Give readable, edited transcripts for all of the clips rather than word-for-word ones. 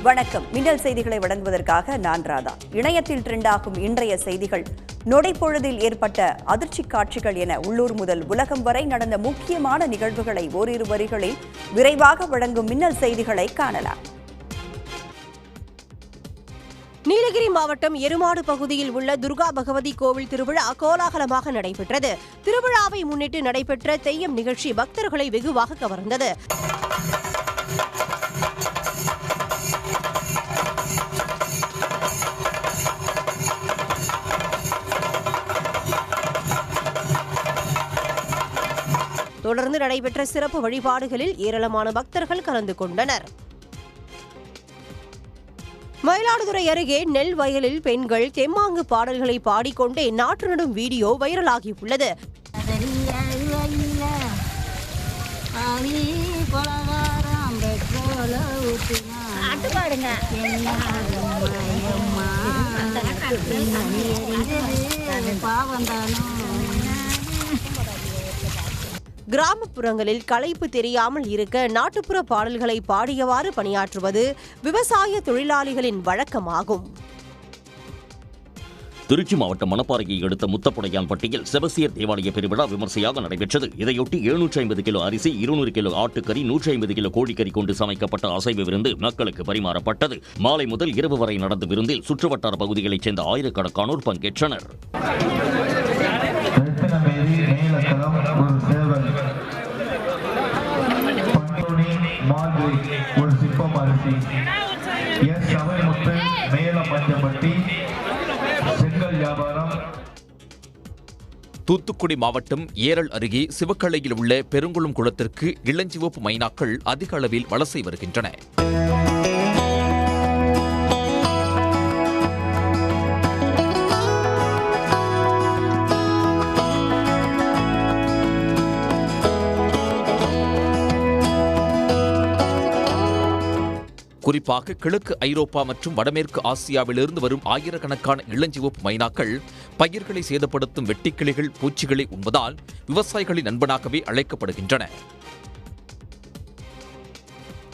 வணக்கம். மின்னல் செய்திகளை வழங்குவதற்காக நான் ராதா. இணையத்தில் ட்ரெண்டாகும் இன்றைய செய்திகள், நொடிப்பொழுதில் ஏற்பட்ட அதிர்ச்சி காட்சிகள் என உள்ளூர் முதல் உலகம் வரை நடந்த முக்கியமான நிகழ்வுகளை ஓரிரு வரிகளில் விரைவாக வழங்கும் மின்னல் செய்திகளை காணலாம். நீலகிரி மாவட்டம் எருமாடு பகுதியில் உள்ள துர்கா பகவதி கோவில் திருவிழா கோலாகலமாக நடைபெற்றது. திருவிழாவை முன்னிட்டு நடைபெற்ற தெய்யம் நிகழ்ச்சி பக்தர்களை வெகுவாக கவர்ந்தது. தொடர்ந்து நடைபெற்ற சிறப்பு வழிபாடுகளில் ஏராளமான பக்தர்கள் கலந்து கொண்டனர். மயிலாடுதுறை அருகே நெல் வயலில் பெண்கள் தெம்மாங்கு பாடல்களை பாடிக்கொண்டே நாற்று நடும் வீடியோ வைரலாகியுள்ளது. கிராமப்புறங்களில் களைப்பு தெரியாமல் இருக்க நாட்டுப்புற பாடல்களை பாடியவாறு பணியாற்றுவது விவசாய தொழிலாளிகளின் வழக்கமாகும். திருச்சி மாவட்டம் மணப்பாறையை அடுத்த முத்தப்புடையான்பட்டியில் செபஸ்தியர் தேவாலய பெருவிழா விமர்சையாக நடைபெற்றது. இதையொட்டி 750 கிலோ அரிசி, 200 கிலோ ஆட்டுக்கறி, 150 கிலோ கோழிக்கறி கொண்டு சமைக்கப்பட்ட அசைவ விருந்து மக்களுக்கு பரிமாறப்பட்டது. மாலை முதல் இரவு வரை நடந்த விருந்தில் சுற்றுவட்டார பகுதிகளைச் சேர்ந்த ஆயிரக்கணக்கானோர் பங்கேற்றனர். தூத்துக்குடி மாவட்டம் ஏரல் அருகே சிவக்கலையில் உள்ள பெருங்குளம் குளத்திற்கு இளஞ்சிவப்பு மைனாக்கள் அதிக அளவில் வலசை வருகின்றன. குறிப்பாக கிழக்கு ஐரோப்பா மற்றும் வடமேற்கு ஆசியாவிலிருந்து வரும் ஆயிரக்கணக்கான இளஞ்சிவப்பு மைனாக்கள் பயிர்களை சேதப்படுத்தும் வெட்டுக்கிளிகள், பூச்சிகளை உண்பதால் விவசாயிகளின் நண்பனாகவே அழைக்கப்படுகின்றன.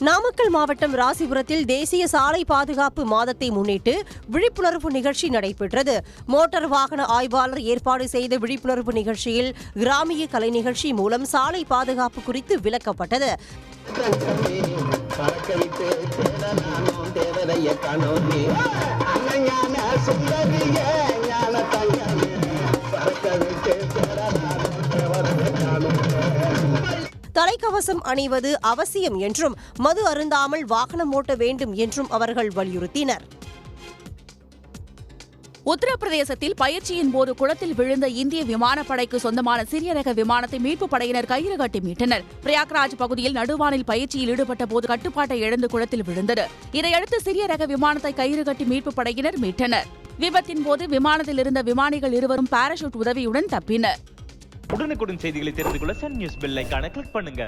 நாமக்கல் மாவட்டம் ராசிபுரத்தில் தேசிய சாலை பாதுகாப்பு மாதத்தை முன்னிட்டு விழிப்புணர்வு நிகழ்ச்சி நடைபெற்றது. மோட்டார் வாகன ஆய்வாளர் ஏற்பாடு செய்த விழிப்புணர்வு நிகழ்ச்சியில் கிராமிய கலை நிகழ்ச்சி மூலம் சாலை பாதுகாப்பு குறித்து விளக்கப்பட்டது. தலைக்கவசம் அணிவது அவசியம் என்றும் மது அருந்தாமல் வாகனம் ஓட்ட வேண்டும் என்றும் அவர்கள் வலியுறுத்தினர். உத்தரப்பிரதேசத்தில் பயிற்சியின் போது குளத்தில் விழுந்த இந்திய விமானப்படைக்கு சொந்தமான சிறிய ரக விமானத்தை மீட்புப் படையினர் கயிறு கட்டி மீட்டனர். பிரயாக்ராஜ் பகுதியில் நடுவானில் பயிற்சியில் ஈடுபட்ட போது கட்டுப்பாட்டை இழந்து குளத்தில் விழுந்தது. இதையடுத்து சிறிய ரக விமானத்தை கயிறு கட்டி மீட்புப் படையினர் மீட்டனர். விபத்தின் போது விமானத்தில் இருந்த விமானிகள் இருவரும் பாராசூட் உதவியுடன் தப்பினர். உடனுக்குடன் செய்திகளை தெரிந்து கொள்ள சன் நியூஸ் பெல் ஐகானை கிளிக் பண்ணுங்க.